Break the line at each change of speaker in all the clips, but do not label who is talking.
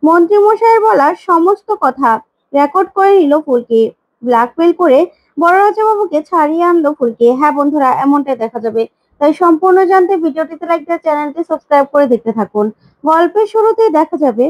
মন্ত্রী মশাইয়ের বলা সমস্ত কথা রেকর্ড করে নিল ফুলকি। ব্ল্যাকমেল করে বড় রাজাবাবুকে ছাড়িয়ে আনলো ফুলকি। হ্যাঁ বন্ধুরা, এমনটাই দেখা যাবে। তাই সম্পূর্ণ জানতে ভিডিওটিতে লাইক দিয়ে চ্যানেলটি সাবস্ক্রাইব করে দেখতে থাকুন। গল্পের শুরুতেই দেখা যাবে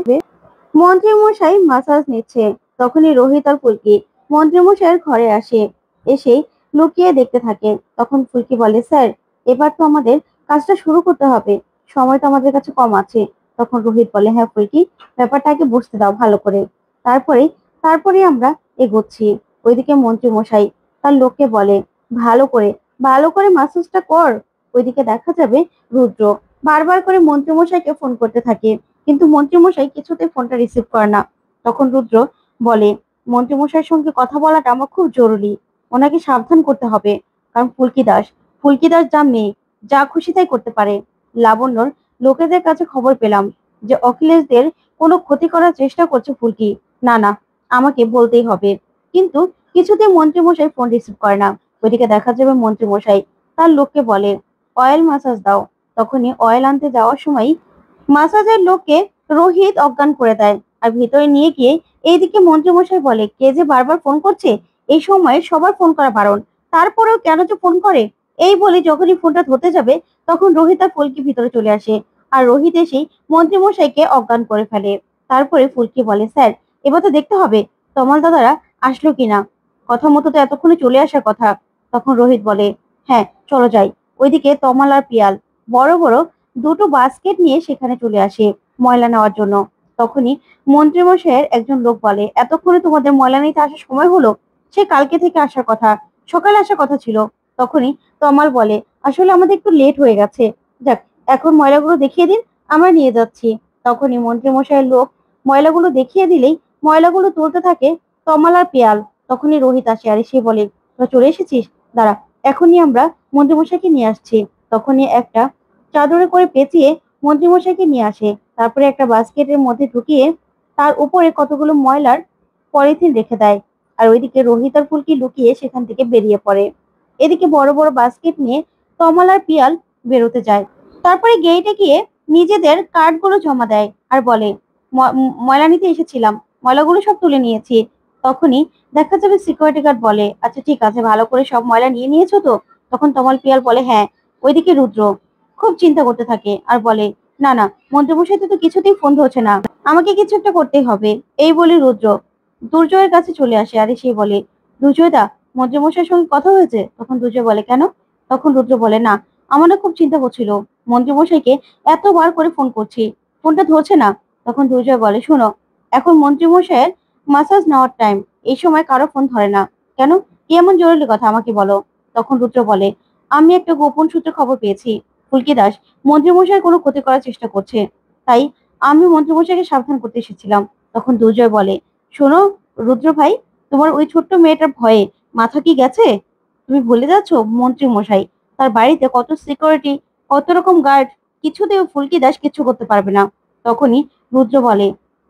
মন্ত্রী মশাই মাসাজ নিচ্ছে। তখনই রোহিত আর ফুলকি মন্ত্রী মশাইয়ের ঘরে আসে। এসে লুকিয়ে দেখতে থাকে। তখন ফুলকি বলে, স্যার, এবার তো আমাদের কাজটা শুরু করতে হবে, সময় তো আমাদের কাছে কম আছে। তখন রোহিত বলে, হ্যাঁ ফুলকি, ব্যাপারটা আগে বুঝতে দাও ভালো করে, তারপরে তারপরে আমরা এগোচ্ছি। ওইদিকে মন্ত্রী মশাই তার লোককে বলে, ভালো করে ভালো করে মাসাজটা কর। ওইদিকে দেখা যাবে রুদ্র বারবার করে মন্ত্রী মশাইকে ফোন করতে থাকে, কিন্তু মন্ত্রীমশাই কিছুতেই ফোনটা রিসিভ করে না। তখন রুদ্র বলে, মন্ত্রীমশাইয়ের সঙ্গে কথা বলাটা আমার খুব জরুরি, ওনাকে সাবধান করতে হবে। কারণ ফুলকি দাস যা মেয়ে, যা খুশি তাই করতে পারে। লাবণ্যর লোকেদের কাছে খবর পেলাম যে অখিলেশদের কোনো ক্ষতি করার চেষ্টা করছে ফুলকি। না না, আমাকে বলতেই হবে। কিন্তু কিছুতেই মন্ত্রীমশাই ফোন রিসিভ করে না। ওইদিকে দেখা যাবে মন্ত্রীমশাই তার লোককে বলে, অয়েল মাসাজ দাও। তখনই অয়েল আনতে যাওয়ার সময় মাসাজের লোককে রোহিত অজ্ঞান করে দেয় আর ভিতরে নিয়ে গিয়ে এইদিকে মন্ত্রীমশাই বলে, কে যে বারবার ফোন করছে, এই সময় সবার ফোন করা বারণ, তারপরেও কেন যে ফোন করে। এই বলে যখনই ফোনটা ধরতে যাবে তখন রোহিত আর ফুলকি ভিতরে চলে আসে। আর রোহিত এসেই মন্ত্রীমশাইকে অজ্ঞান করে ফেলে। তারপরে ফুলকি বলে, স্যার, এবার তো দেখতে হবে তমাল দাদারা আসলো কিনা, কথা মতো তো এতক্ষণে চলে আসার কথা। তখন রোহিত বলে, হ্যাঁ চলো যাই। ওইদিকে তমাল আর পিয়াল বড় বড় দুটো বাস্কেট নিয়ে সেখানে চলে আসে ময়লা নেওয়ার জন্য। তখনই মন্ত্রীমশাইয়ের একজন লোক বলে, এতক্ষণে তোমাদের ময়লা নিতে আসার সময় হলো? সে কালকে থেকে আসার কথা, সকালে আসার কথা ছিল। তখনই তমাল বলে, আসলে আমাদের একটু লেট হয়ে গেছে, যাক এখন ময়লাগুলো দেখিয়ে দিন, আমরা নিয়ে যাচ্ছি। তখনই মন্ত্রীমশাইয়ের লোক ময়লাগুলো দেখিয়ে দিলেই ময়লাগুলো তুলতে থাকে তমাল আর পেয়াল। তখনই রোহিত আসে আর সে বলে, তোরা চলে এসেছিস, দাঁড়া, এখনই আমরা মন্ত্রীমশাইকে নিয়ে আসছি। তখনই একটা চাদরে করে পেঁচিয়ে মন্ত্রীমশাইকে নিয়ে আসে। তারপরে একটা বাস্কেটের মধ্যে ঢুকিয়ে তার উপরে কতগুলো ময়লার পলিথিন রেখে দেয়। আর ওইদিকে রোহিত আর ফুলকি লুকিয়ে সেখান থেকে বেরিয়ে পড়ে। এদিকে বড় বড় বাস্কেট নিয়ে তমাল আর পিয়াল বেরোতে যায়। তারপরে গেটে গিয়ে নিজেদের কার্ডগুলো জমা দেয় আর বলে, ময়লা নিতে এসেছিলাম, ময়লাগুলো সব তুলে নিয়েছি। তখনই দেখা যাবে সিকিউরিটি গার্ড বলে, আচ্ছা ঠিক আছে, ভালো করে সব ময়লা নিয়ে নিয়েছো তো? তখন তমাল পিয়াল বলে, হ্যাঁ। ওইদিকে রুদ্র খুব চিন্তা করতে থাকে আর বলে, না না, মন্ত্রীমশাই তো কিছুতেই ফোন ধরছে না, আমাকে কিছু একটা করতেই হবে। এই বলে রুদ্র দুর্জয়ের কাছে চলে আসে আর সে বলে, দুর্জয় দা, মন্ত্রীমশাইয়ের সঙ্গে কথা হয়েছে? তখন দুর্জয় বলে, কেন? তখন রুদ্র বলে, না, আমারও খুব চিন্তা হচ্ছিল, মন্ত্রীমশাইকে এতবার করে ফোন করছি, ফোনটা ধরছে না। তখন দুর্জয় বলে, শোনো, এখন মন্ত্রীমশাইয়ের মাসাজ নেওয়ার টাইম, এই সময় কারো ফোন ধরে না। কেন, কি এমন জরুরি কথা আমাকে বলো। তখন রুদ্র বলে, আমি একটা গোপন সূত্রে খবর পেয়েছি, ফুলকি দাস মন্ত্রীমশাইয়ের কোনো ক্ষতি করার চেষ্টা করছে, তাই আমি মন্ত্রীমশাইকে সাবধান করতে এসেছিলাম। তখন দুর্জয় বলে, শোনো রুদ্র ভাই, তোমার ওই ছোট্ট মেয়েটার ভয়ে মাথা কি গেছে? তুমি ভুলে যাচ্ছ মন্ত্রীমশাই, তার বাড়িতে কত সিকিউরিটি, কত রকম গার্ড, কিছুতেও ফুলকি দাস কিছু করতে পারবে না। তখনই রুদ্র বলে,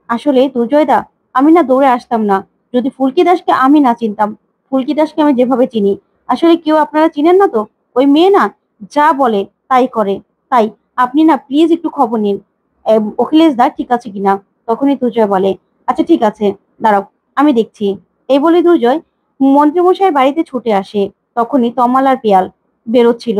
আসলে দুর্জয় দা, আমি না দৌড়ে আসতাম না যদি ফুলকি দাসকে আমি না চিনতাম। ফুলকি দাসকে আমি যেভাবে চিনি, আসলে কেউ আপনারা চিনেন না তো, ওই মেয়ে না যা বলে তাই করে। তাই আপনি না প্লিজ একটু খবর নিন অখিলেশ দা ঠিক আছে কিনা। তখনই দুর্জয় বলে, আচ্ছা ঠিক আছে, দাঁড়াও, আমি দেখছি। এই বলে দুর্জয় মন্ত্রীমশাইয়ের বাড়িতে ছুটে আসে। তখনই তমাল আর পিয়াল বেরোচ্ছিল।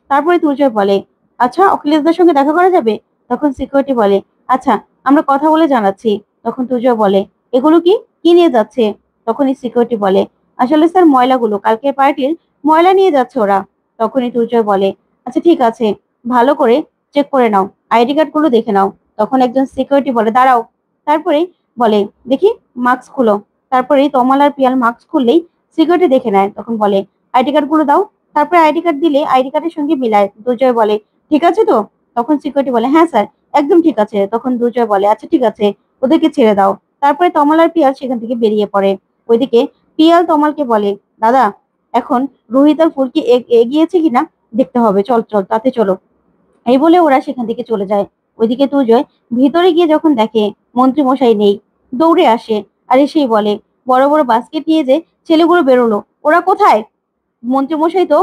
তারপরে দুর্জয় বলে, আচ্ছা অখিলেশ দার সঙ্গে দেখা করা যাবে? তখন সিকিউরিটি বলে, আচ্ছা আমরা কথা বলে জানাচ্ছি। তখন দুর্জয় বলে, এগুলো কি কি নিয়ে যাচ্ছে? তখনই সিকিউরিটি বলে, আসলে স্যার ময়লাগুলো, কালকের পার্টির ময়লা নিয়ে যাচ্ছে ওরা। তখনই দুর্জয় বলে, আচ্ছা ঠিক আছে, ভালো করে চেক করে নাও, আইডি কার্ড গুলো দেখে নাও। তখন একজন সিকিউরিটি বলে, দাঁড়াও। তারপরে বলে, দেখি মাস্ক খুলো। তারপরে তমাল আর পিয়াল মাস্ক খুললেই সিকিউরিটি দেখে নেয়। তখন বলে, আইডি কার্ড গুলো দাও। তারপরে আইডি কার্ড দিলে আইডি কার্ডের সঙ্গে মিলায়। দুর্জয় বলে, ঠিক আছে তো? তখন সিকিউরিটি বলে, হ্যাঁ স্যার, একদম ঠিক আছে। তখন দুর্জয় বলে, আচ্ছা ঠিক আছে, ওদেরকে ছেড়ে দাও। তারপরে তমাল আর পিয়াল সেখান থেকে বেরিয়ে পড়ে। ওইদিকে পিয়াল তমালকে বলে, দাদা, এখন রোহিত আর ফুলকি এগিয়েছে কিনা দেখতে হবে, চল চল তাতে চলো। এই বলে ওরা সেখান থেকে চলে যায়। ওইদিকে তুজয় ভিতরে গিয়ে যখন দেখে মন্ত্রী মশাই নেই, দৌড়ে আসে আর এসেই বলে, বড় বড় বাস্কেট নিয়ে যে ছেলেগুলো বেরোলো, ওরা কোথায়? মন্ত্রী মশাই তো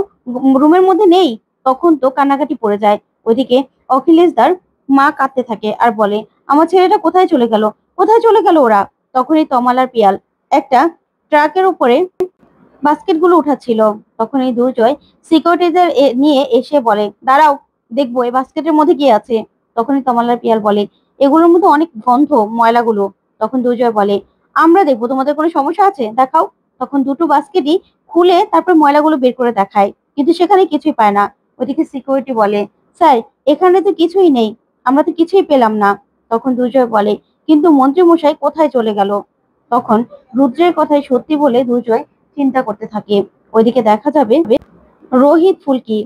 রুমের মধ্যে নেই। তখন তো কান্নাকাটি পড়ে যায়। ওইদিকে অখিলেশ দার মা কাঁদতে থাকে আর বলে, আমার ছেলেটা কোথায় চলে গেল, কোথায় চলে গেল ওরা? তখনই তমাল আর পিয়াল একটা ট্রাকের উপরে বাস্কেট গুলো উঠাচ্ছিল। তখন এই দুর্জয় সিকিউরিটিদের নিয়ে এসে বলে, দাঁড়াও, দেখবো এই বাস্কেটের মধ্যে কি আছে। তখনই তমালার পিয়াল বলে, এগুলোর মধ্যে অনেক গন্ধ, ময়লাগুলো। তখন দুর্জয় বলে, আমরা দেখবো, তোমাদের কোনো সমস্যা আছে, দেখাও। তখন দুটো বাস্কেটই খুলে তারপর ময়লাগুলো বের করে দেখায়, কিন্তু সেখানে কিছুই পায় না। ওদিকে সিকিউরিটি বলে, স্যার, এখানে তো কিছুই নেই, আমরা তো কিছুই পেলাম না। তখন দুর্জয় বলে, কিন্তু মন্ত্রী মশাই কোথায় চলে গেল? তখন রুদ্রের কথাই সত্যি বলে দুর্জয় চিন্তা করতে থাকে। ওইদিকে দেখা যাবে রোহিত ফুলকি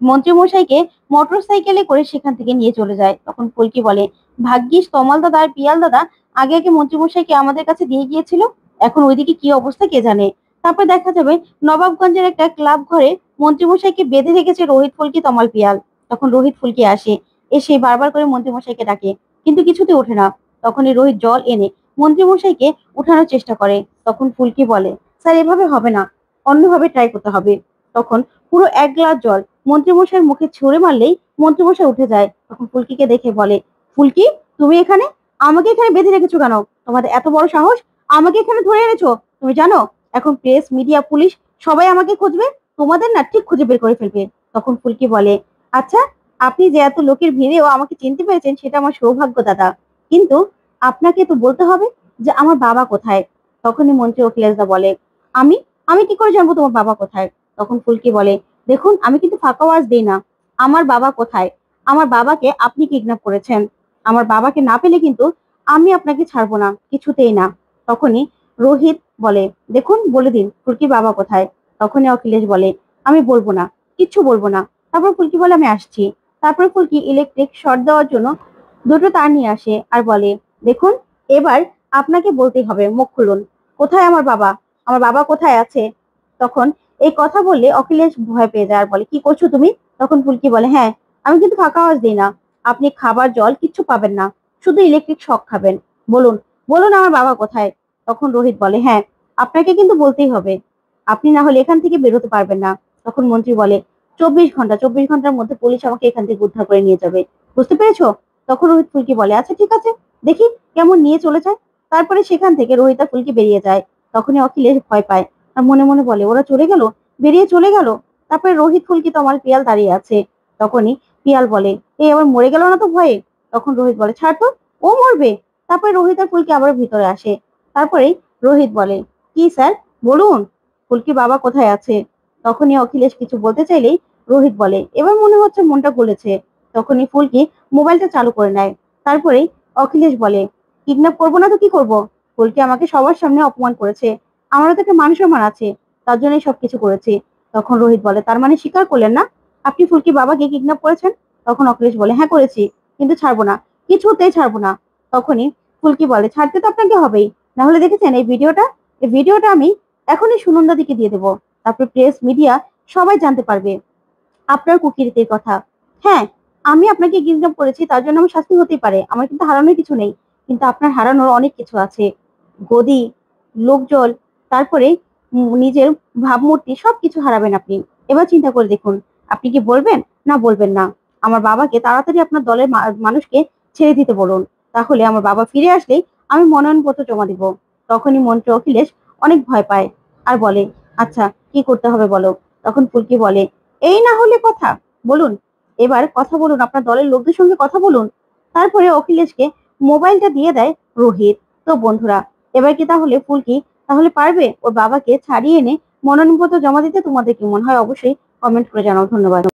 মন্ত্রীমশাইকে মোটর সাইকেলে করে সেখান থেকে নিয়ে চলে যায়। তখন ফুলকি বলে, ভাগ্যিস তমাল দাদা আর পিয়াল দাদা আগে আগে মন্ত্রীমশাইকে আমাদের কাছে দিয়ে গিয়েছিল, এখন ওইদিকে কি অবস্থা কে জানে। তারপর দেখা যাবে নবাবগঞ্জের একটা ক্লাব ঘরে মন্ত্রীমশাইকে বেঁধে রেখেছে রোহিত ফুলকি তমাল পিয়াল। তখন রোহিত ফুলকি আসে, এসে বারবার করে মন্ত্রীমশাইকে ডাকে, কিন্তু কিছুতে ওঠে না। তখনই রোহিত জল এনে মন্ত্রীমশাইকে উঠানোর চেষ্টা করে। তখন ফুলকি বলে, স্যার, এভাবে হবে না, অন্যভাবে ট্রাই করতে হবে। তখন পুরো 1 গ্লাস জল মন্ত্রীমশাইয়ের মুখে ছুঁড়ে মারলেই মন্ত্রীমশাই উঠে যায়। তখন ফুলকিকে দেখে বলে, ফুলকি, তুমি এখানে? আমাকে এখানে বেঁধে রেখেছো কেন? তোমাদের এত বড় সাহস, আমাকে এখানে ধরে এনেছো? তুমি জানো এখন প্রেস, মিডিয়া, পুলিশ সবাই আমাকে খুঁজবে, তোমাদের না ঠিক খুঁজে বের করে ফেলবে। তখন ফুলকি বলে, আচ্ছা, আপনি যে এত লোকের ভিড়েও আমাকে চিনতে পেরেছেন সেটা আমার সৌভাগ্য দাদা, কিন্তু আপনাকে তো বলতে হবে যে আমার বাবা কোথায়। তখনই মন্ত্রী অখিলেশদা বলে, আমি আমি কি করে জানবো তোমার বাবা কোথায়? তখন ফুলকি বলে, দেখুন, আমি কিন্তু ফাঁকা ওয়াজ দিই না। আমার বাবা কোথায়? আমার বাবাকে আপনি কিডন্যাপ করেছেন। আমার বাবাকে না পেলে কিন্তু আমি আপনাকে ছাড়বো না, কিছুতেই না। তখনই রোহিত বলে, দেখুন, বলে দিন ফুলকির বাবা কোথায়। তখনই অখিলেশ বলে, আমি বলবো না, কিচ্ছু বলবো না। তারপর ফুলকি বলে, আমি আসছি। তারপর ফুলকি ইলেকট্রিক শর্ট দেওয়ার জন্য দুটো তার নিয়ে আসে আর বলে, দেখুন, এবার আপনাকে বলতেই হবে, মুখ খুলুন, কোথায় আমার বাবা? আমার বাবা কোথায় আছে? তখন এই কথা বললে অখিলেশ ভয় পেয়ে যায় আর বলে, কি করছো তুমি? তখন ফুলকি বলে, হ্যাঁ, আমি কিন্তু ফাঁকা আওয়াজ দিই না। আপনি খাবার জল কিচ্ছু পাবেন না, শুধু ইলেকট্রিক শক খাবেন। বলুন, বলুন আমার বাবা কোথায়? তখন রোহিত বলে, হ্যাঁ, আপনাকে কিন্তু বলতেই হবে, আপনি না হলে এখান থেকে বেরোতে পারবেন না। তখন মন্ত্রী বলে, 24 ঘন্টা, 24 ঘন্টার মধ্যে পুলিশ আমাকে এখান থেকে উদ্ধার করে নিয়ে যাবে, বুঝতে পেরেছো? তখন রোহিত ফুলকি বলে, আচ্ছা ঠিক আছে, দেখি কেমন নিয়ে চলে যায়। তারপরে সেখান থেকে রোহিত আর ফুলকি বেরিয়ে যায়। তখনই অখিলেশ ভয় পায় আর মনে মনে বলে, ওরা চলে গেল, বেরিয়ে চলে গেল। তারপরে রোহিত ফুলকি তমাল পিয়াল দাঁড়িয়ে আছে। তখনই পিয়াল বলে, এই আবার মরে গেল না তো ভয়ে? তখন রোহিত বলে, ছাড় তো, ও মরবে। তারপরে রোহিত আর ফুলকি আবার ভিতরে আসে। তারপরে রোহিত বলে, কি স্যার, বলুন, ফুলকি বাবা কোথায় আছে? তখনই অখিলেশ কিছু বলতে চাইলেই রোহিত বলে, এবার মনে হচ্ছে মনটা গলেছে। তখনই ফুলকি মোবাইলটা চালু করে নেয়। তারপরে অখিলেশ বলে, কিডন্যাপ করবো না তো কি করব? ফুলকি আমাকে সবার সামনে অপমান করেছে, আমারও তো একটা মান সম্মান আছে, তার জন্যই সবকিছু করেছি। তখন রোহিত বলে, তার মানে স্বীকার করলেন না আপনি ফুলকি বাবাকে কিডন্যাপ করেছেন? তখন অখিলেশ বলে, হ্যাঁ করেছি, কিন্তু ছাড়বো না, কিছুতেই ছাড়বো না। তখনই ফুলকি বলে, ছাড়তে তো আপনাকে হবেই, না হলে দেখেছেন এই ভিডিওটা আমি এখনই সুনন্দাদিকে দিয়ে দেবো, তারপর প্রেস, মিডিয়া সবাই জানতে পারবে আপনার কুকীর্তির কথা। হ্যাঁ, আমি আপনাকে কিডন্যাপ করেছি, তার জন্য আমার শাস্তি হতেই পারে, আমার কিন্তু হারানোর কিছু নেই, কিন্তু আপনার হারানোর অনেক কিছু আছে, গদি, লোকজন, তারপরে নিজের ভাবমূর্তি সবকিছু হারাবেন আপনি। এবার চিন্তা করে দেখুন, আপনি কি বলবেন না বলবেন না? আমার বাবাকে তাড়াতাড়ি আপনার দলের মানুষকে ছেড়ে দিতে বলুন, তাহলে আমার বাবা ফিরে আসলেই আমি মনোনয়নপত্র জমা দিব। তখনই মন্ত্রী অখিলেশ অনেক ভয় পায় আর বলে, আচ্ছা, কি করতে হবে বলো। তখন ফুলকি বলে, এই না হলে কথা, বলুন, এবার কথা বলুন, আপনার দলের লোকদের সঙ্গে কথা বলুন। তারপরে অখিলেশকে মোবাইলটা দিয়ে দেয় রোহিত। তো বন্ধুরা, এবার কি তাহলে ফুলকি তাহলে পারবে ওর বাবাকে ছাড়িয়ে এনে মনোনয়নপত্র জমা দিতে? তোমাদের কি মনে হয় অবশ্যই কমেন্ট করে জানাও। ধন্যবাদ।